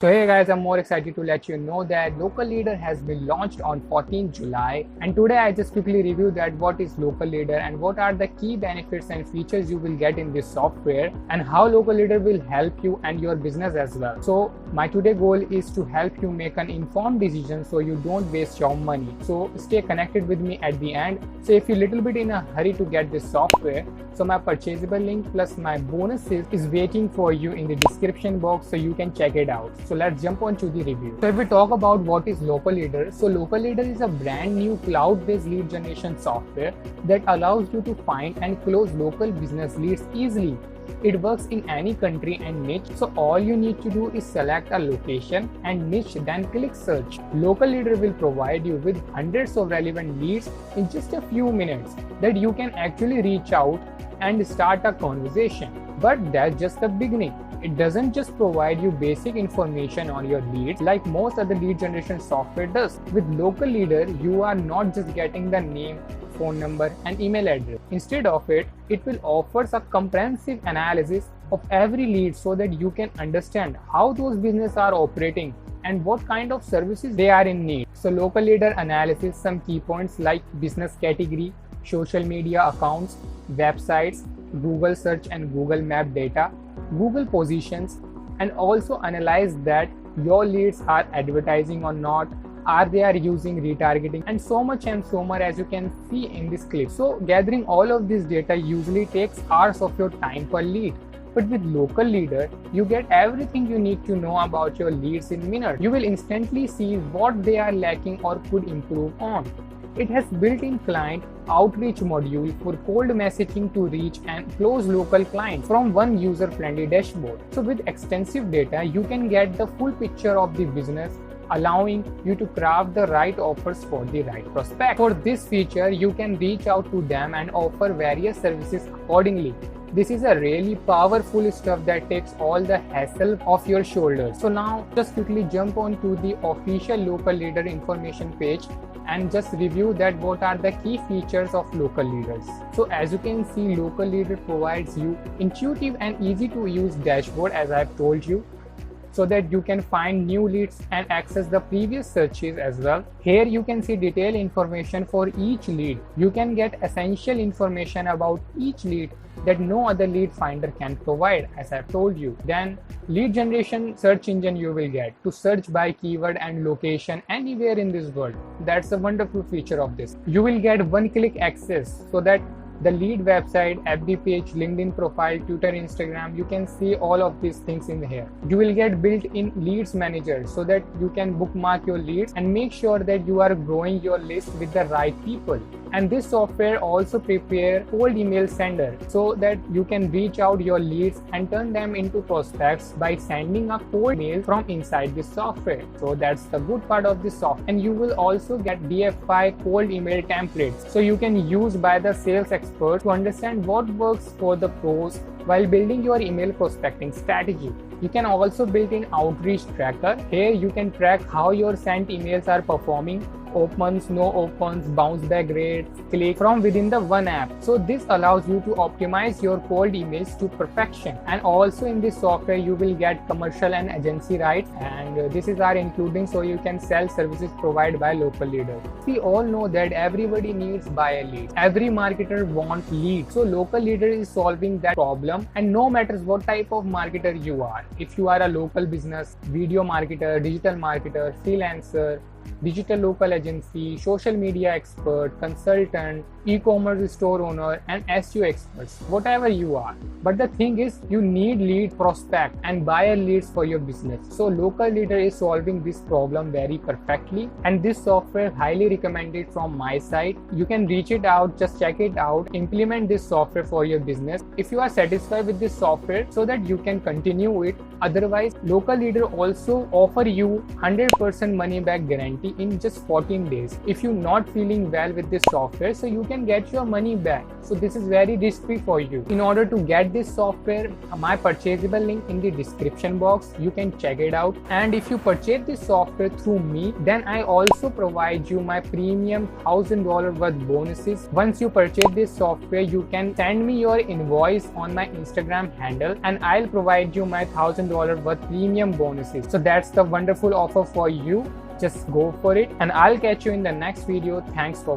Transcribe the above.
So hey guys, I'm more excited to let you know that Local Leader has been launched on 14th July, and today I just quickly review that what is Local Leader and what are the key benefits and features you will get in this software and how Local Leader will help you and your business as well. So my today goal is to help you make an informed decision so you don't waste your money. So stay connected with me at the end. So if you're a little bit in a hurry to get this software, so my purchasable link plus my bonuses is waiting for you in the description box so you can check it out. So let's jump on to the review. So if we talk about what is Local Leader, so Local Leader is a brand new cloud-based lead generation software that allows you to find and close local business leads easily. It works in any country and niche, so all you need to do is select a location and niche, then click search. Local Leader will provide you with hundreds of relevant leads in just a few minutes that you can actually reach out and start a conversation. But that's just the beginning. It doesn't just provide you basic information on your leads like most other lead generation software does. With Local Leader, you are not just getting the name, phone number and email address. Instead of it will offer a comprehensive analysis of every lead so that you can understand how those businesses are operating and what kind of services they are in need. So Local Leader analyzes some key points like business category, social media accounts, websites, Google search and Google map data, Google positions, and also analyze that your leads are advertising or not, are they are using retargeting, and so much more as you can see in this clip. So gathering all of this data usually takes hours of your time per lead. But with Local Leader, you get everything you need to know about your leads in minutes. You will instantly see what they are lacking or could improve on. It has built-in client outreach module for cold messaging to reach and close local clients from one user-friendly dashboard. So with extensive data, you can get the full picture of the business, allowing you to craft the right offers for the right prospect. For this feature, you can reach out to them and offer various services accordingly. This is a really powerful stuff that takes all the hassle off your shoulders. So now just quickly jump on to the official Local Leader information page and just review that what are the key features of Local Leaders. So as you can see, Local Leader provides you intuitive and easy to use dashboard as I've told you, so that you can find new leads and access the previous searches as well. Here you can see detailed information for each lead. You can get essential information about each lead that no other lead finder can provide, as I've told you. Then lead generation search engine you will get to search by keyword and location anywhere in this world. That's a wonderful feature of this. You will get one-click access so that the lead website, FB page, LinkedIn profile, Twitter, Instagram, you can see all of these things in here. You will get built-in leads manager so that you can bookmark your leads and make sure that you are growing your list with the right people. And this software also prepare cold email sender so that you can reach out your leads and turn them into prospects by sending a cold mail from inside this software. So that's the good part of this software. And you will also get DFI cold email templates so you can use by the sales experts to understand what works for the pros while building your email prospecting strategy. You can also build in outreach tracker. Here you can track how your sent emails are performing, opens, no opens, bounce back rates, click from within the one app. So this allows you to optimize your cold emails to perfection. And also in this software you will get commercial and agency rights, and this is our including so you can sell services provided by Local Leader. We all know that everybody needs buyer leads. Every marketer wants leads. So Local Leader is solving that problem, and no matters what type of marketer you are. If you are a local business, video marketer, digital marketer, freelancer, digital local agency, social media expert, consultant, e-commerce store owner, and SEO experts, whatever you are. But the thing is, you need lead, prospect and buyer leads for your business. So Local Leader is solving this problem very perfectly, and this software highly recommended from my side. You can reach it out, just check it out, implement this software for your business if you are satisfied with this software so that you can continue it. Otherwise, Local Leader also offer you 100% money back guarantee in just 14 days if you're not feeling well with this software, so you can get your money back. So this is very risk-free for you. In order to get this software, my purchasable link in the description box, you can check it out. And if you purchase this software through me, then I also provide you my premium $1,000 worth bonuses. Once you purchase this software, you can send me your invoice on my Instagram handle and I'll provide you my $1,000 $1,000 worth premium bonuses. So that's the wonderful offer for you. Just go for it, and I'll catch you in the next video. Thanks for